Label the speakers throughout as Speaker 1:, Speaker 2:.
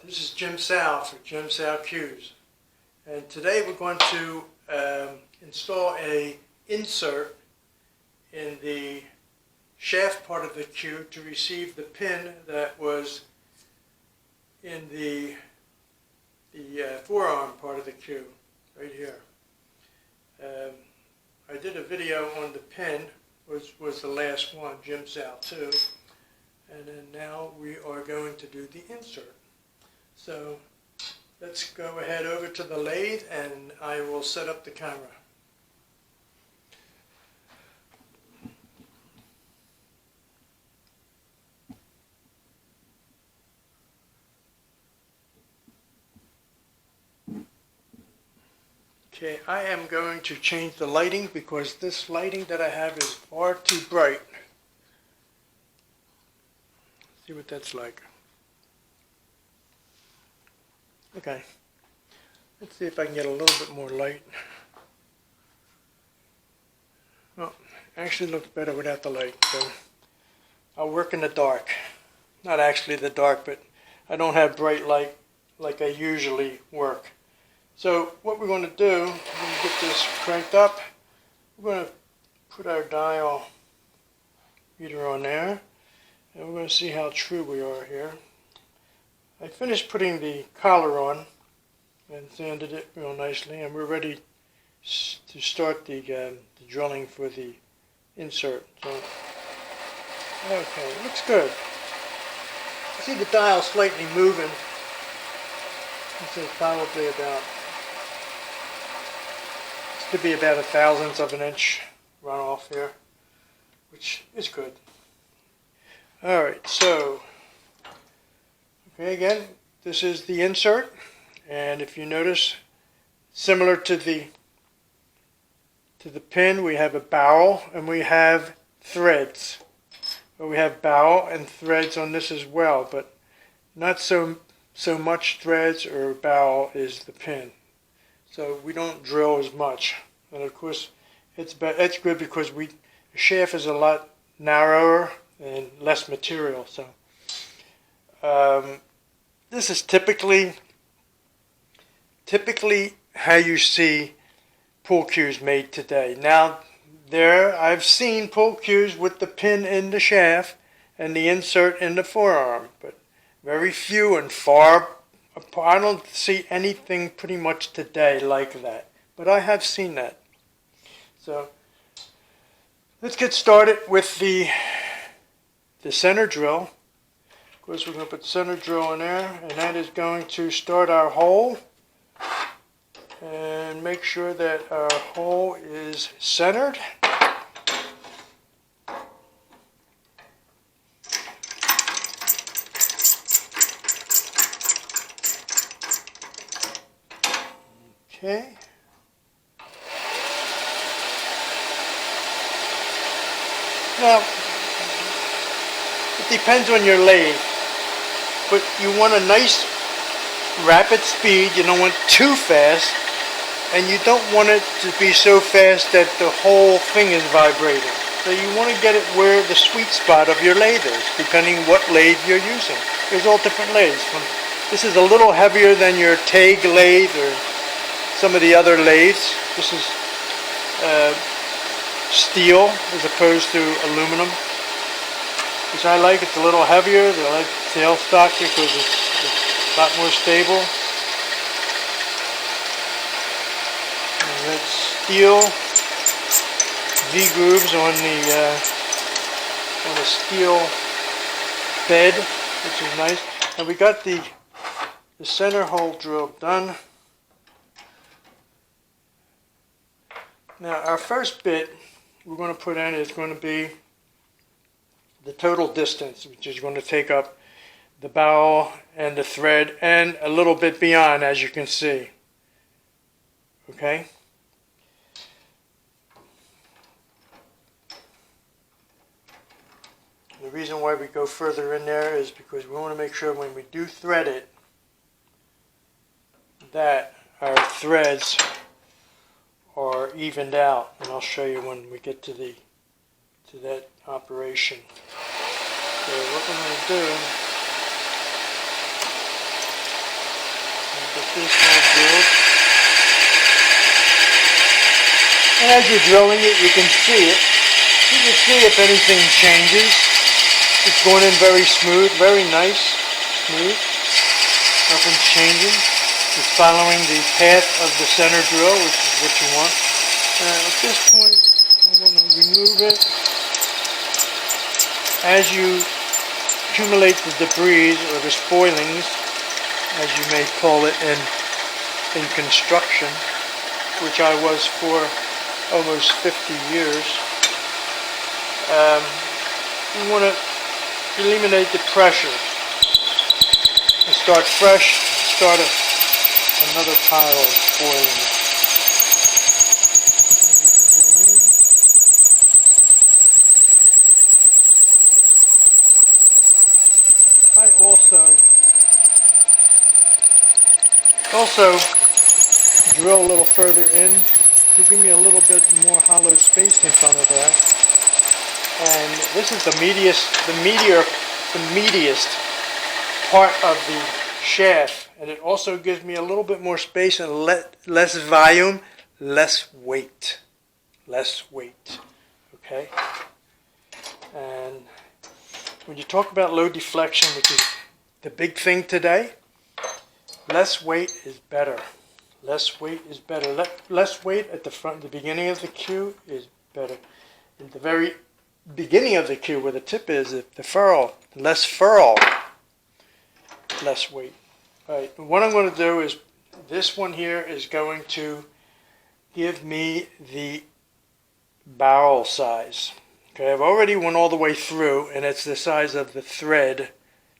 Speaker 1: This is Jim Sal for Jim Sal Cues, and today we're going to install a insert in the shaft part of the cue to receive the pin that was in the forearm part of the cue, right here. I did a video on the pin, was the last one, Jim Sal 2, and then now we are going to do the insert. So let's go ahead over to the lathe and I will set up the camera. Okay, I am going to change the lighting because this lighting that I have is far too bright. See what that's like. Okay, let's see if I can get a little bit more light. Well, actually looks better without the light, so I'll work in the dark. Not actually the dark, but I don't have bright light like I usually work. So what we're going to do, we're going to get this cranked up. We're going to put our dial meter on there, and we're going to see how true we are here. I finished putting the collar on and sanded it real nicely, and we're ready to start the drilling for the insert. So, okay, looks good. I see the dial slightly moving. This is probably about, this could be about 1/1000th of an inch runoff here, which is good. All right, so. Okay, again, this is the insert, and if you notice, similar to the pin, we have a barrel and we have threads. But we have barrel and threads on this as well, but not so much threads or barrel is the pin. So we don't drill as much, and of course it's good because the shaft is a lot narrower and less material. So. This is typically how you see pull cues made today. Now, I've seen pull cues with the pin in the shaft and the insert in the forearm, but very few and far apart. I don't see anything pretty much today like that, but I have seen that. So let's get started with the center drill. Of course, we're going to put the center drill in there, and that is going to start our hole and make sure that our hole is centered. Okay. Now, it depends on your lathe. But you want a nice rapid speed. You don't want too fast, and you don't want it to be so fast that the whole thing is vibrating. So you want to get it where the sweet spot of your lathe is, depending what lathe you're using. There's all different lathes. This is a little heavier than your TAG lathe or some of the other lathes. This is steel as opposed to aluminum, which I like. It's a little heavier. I like tailstock because it's a lot more stable. And that's steel V-grooves on the steel bed, which is nice. And we got the center hole drill done. Now our first bit we're going to put in is going to be the total distance, which is going to take up the barrel and the thread and a little bit beyond, as you can see. Okay? The reason why we go further in there is because we want to make sure when we do thread it that our threads are evened out, and I'll show you when we get to that operation. So what we're going to do this hole drilled. And as you're drilling it, you can see it. You can see if anything changes. It's going in very smooth, very nice, smooth. Nothing's changing. It's following the path of the center drill, which is what you want. At this point, I'm going to remove it. As you accumulate the debris or the spoilings, as you may call it in construction, which I was for almost 50 years, we want to eliminate the pressure and start fresh, start another pile of spoilings. I also drill a little further in to give me a little bit more hollow space in front of that. And this is the meatiest part of the shaft, and it also gives me a little bit more space and less volume, less weight. Okay? And when you talk about low deflection, which is the big thing today, less weight is better. Less weight is better. Less weight at the front, the beginning of the cue is better. In the very beginning of the cue, where the tip is, the furl, less furl, less weight. All right, what I'm going to do is, this one here is going to give me the barrel size. Okay, I've already went all the way through, and it's the size of the thread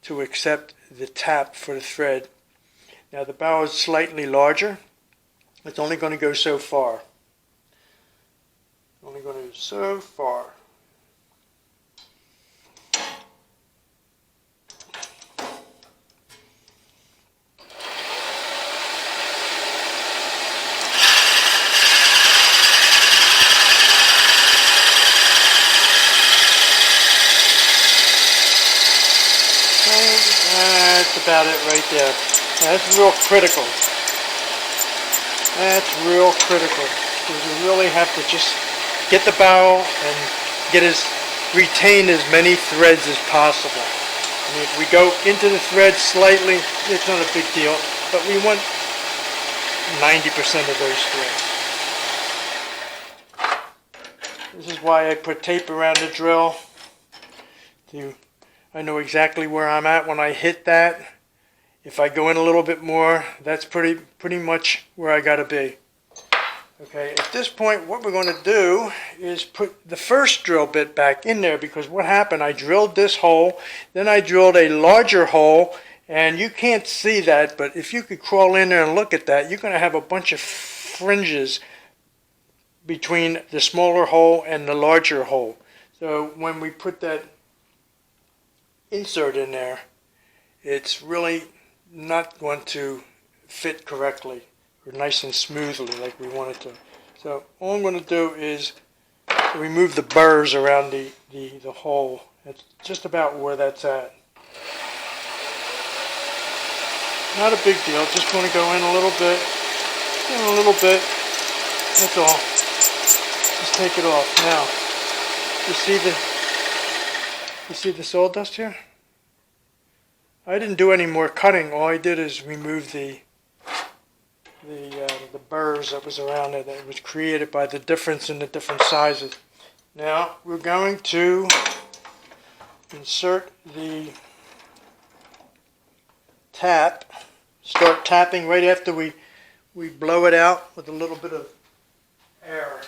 Speaker 1: to accept the tap for the thread. Now the barrel is slightly larger. It's only going to go so far. Only going to go so far. That's about it right there. Now, that's real critical. That's real critical. Because you really have to just get the barrel and retain as many threads as possible. I mean, if we go into the thread slightly, it's not a big deal. But we want 90% of those threads. This is why I put tape around the drill. I know exactly where I'm at when I hit that. If I go in a little bit more, that's pretty much where I got to be. Okay, at this point, what we're going to do is put the first drill bit back in there, because what happened, I drilled this hole, then I drilled a larger hole, and you can't see that, but if you could crawl in there and look at that, you're going to have a bunch of fringes between the smaller hole and the larger hole. So when we put that insert in there, it's really not going to fit correctly or nice and smoothly like we want it to. So all I'm going to do is remove the burrs around the hole. That's just about where that's at. Not a big deal, just going to go in a little bit, that's all. Just take it off. Now, you see the sawdust here? I didn't do any more cutting. All I did is remove the burrs that was around it that was created by the difference in the different sizes. Now we're going to insert the tap. Start tapping right after we blow it out with a little bit of air.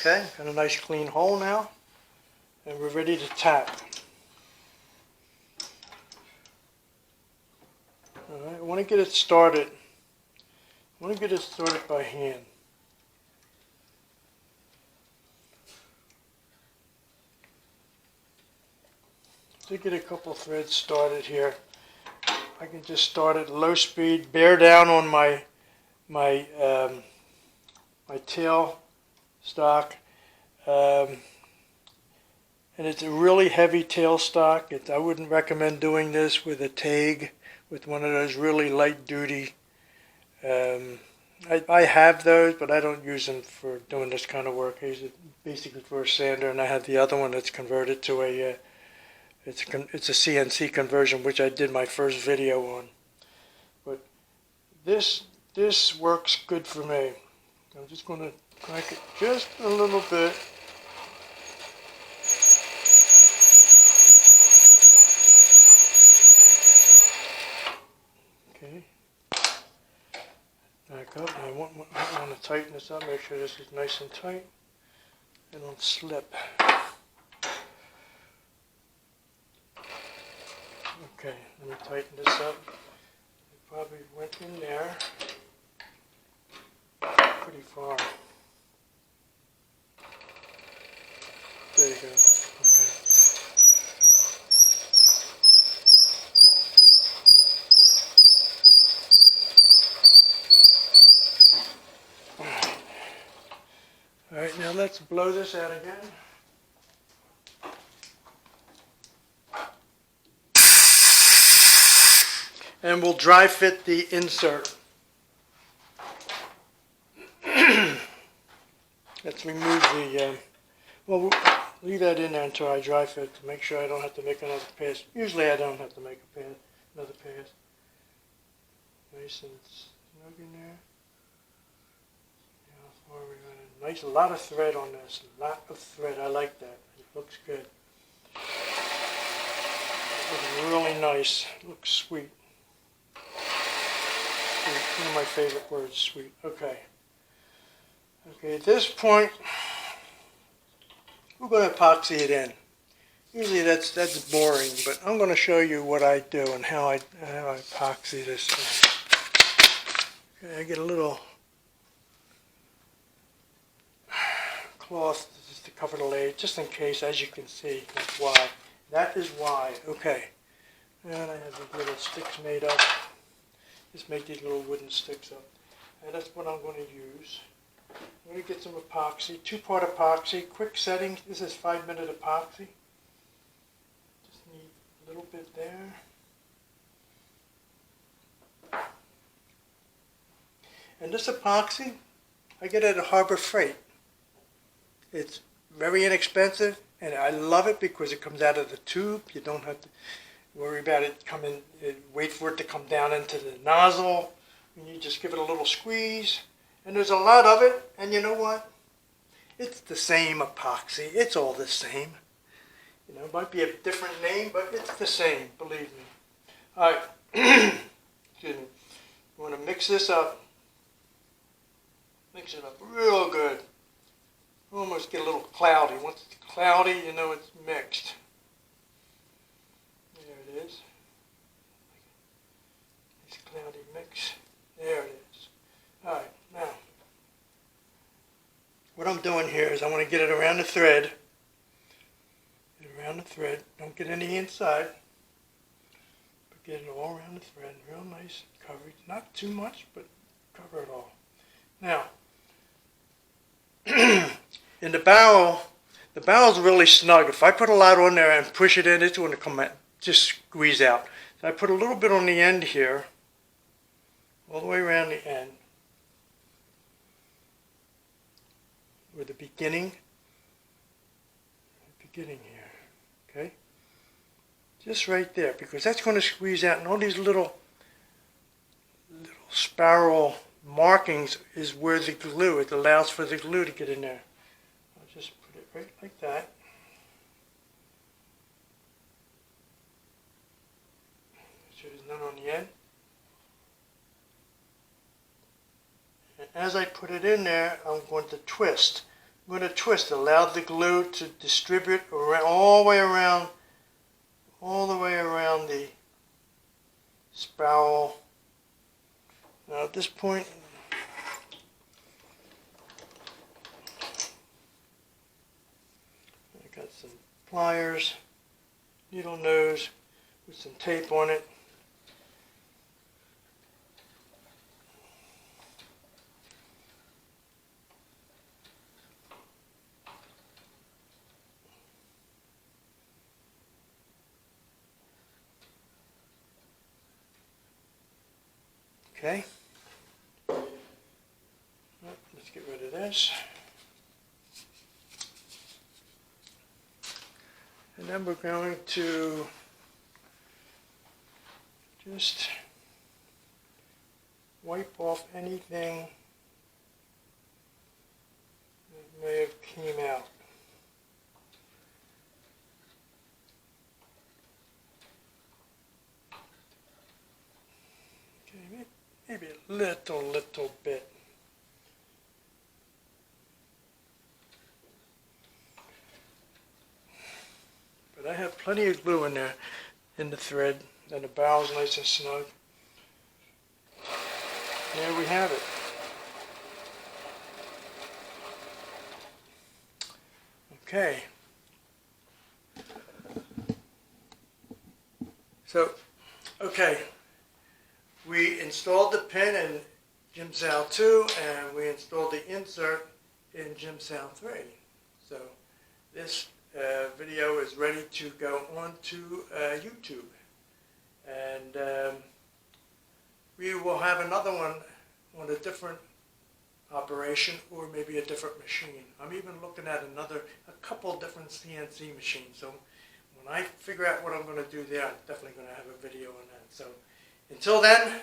Speaker 1: Okay, got a nice clean hole now, and we're ready to tap. Alright, I want to get it started. By hand. To get a couple threads started here. I can just start at low speed, bear down on my tail stock, and it's a really heavy tail stock. I wouldn't recommend doing this with a TAG, with one of those really light duty. I have those, but I don't use them for doing this kind of work. I use it basically for a sander, and I have the other one that's converted to a it's a CNC conversion, which I did my first video on. But this works good for me. I'm just going to crank it just a little bit. Okay. Back up. I want to tighten this up. Make sure this is nice and tight. It don't slip. Okay, let me tighten this up. It probably went in there pretty far. There you go. Okay. All right, now let's blow this out again. And we'll dry fit the insert. Let's remove the, we'll leave that in there until I dry fit to make sure I don't have to make another pass. Usually I don't have to make another pass. Nice and snug in there. How far are we running? Nice, a lot of thread on this. A lot of thread. I like that. It looks good. It looks really nice. It looks sweet. One of my favorite words, sweet. Okay. Okay, at this point, we're going to epoxy it in. Usually that's boring, but I'm going to show you what I do and how I epoxy this thing. Okay, I get a little cloth just to cover the lathe, just in case, as you can see. That's why. That is why. Okay. And I have these little sticks made up. Just make these little wooden sticks up. And that's what I'm going to use. I'm going to get some epoxy, 2-part epoxy, quick setting. This is 5-minute epoxy. Just need a little bit there. And this epoxy, I get it at Harbor Freight. It's very inexpensive, and I love it because it comes out of the tube. You don't have to worry about it coming, wait for it to come down into the nozzle. And you just give it a little squeeze. And there's a lot of it, and you know what? It's the same epoxy. It's all the same. You know, it might be a different name, but it's the same, believe me. All right. Excuse me. You want to mix this up. Mix it up real good. Almost get a little cloudy. Once it's cloudy, you know it's mixed. There it is. Nice cloudy mix. There it is. All right. Now, what I'm doing here is I want to get it around the thread. Get it around the thread. Don't get any inside. But get it all around the thread. Real nice coverage. Not too much, but cover it all. Now, in the barrel's really snug. If I put a lot on there and push it in, it's going to come out, just squeeze out. So I put a little bit on the end here, all the way around the end. Or the beginning here, okay? Just right there, because that's going to squeeze out, and all these little spiral markings is where the glue, it allows for the glue to get in there. I'll just put it right like that. Make sure there's none on the end. As I put it in there, I'm going to twist. I'm going to twist, allow the glue to distribute around, all the way around the spiral. Now at this point, I got some pliers, needle nose with some tape on it. Okay. Let's get rid of this. And then we're going to just wipe off anything that may have came out. Okay, maybe a little bit. But I have plenty of glue in there, in the thread, and the barrel's nice and snug. There we have it. Okay. So, okay. We installed the pin in Jim Sal 2 and we installed the insert in Jim Sal 3. So this video is ready to go onto YouTube. And we will have another one on a different operation or maybe a different machine. I'm even looking at a couple different CNC machines. So when I figure out what I'm going to do there, I'm definitely going to have a video on that. So until then,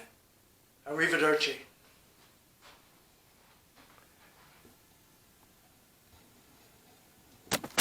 Speaker 1: arrivederci.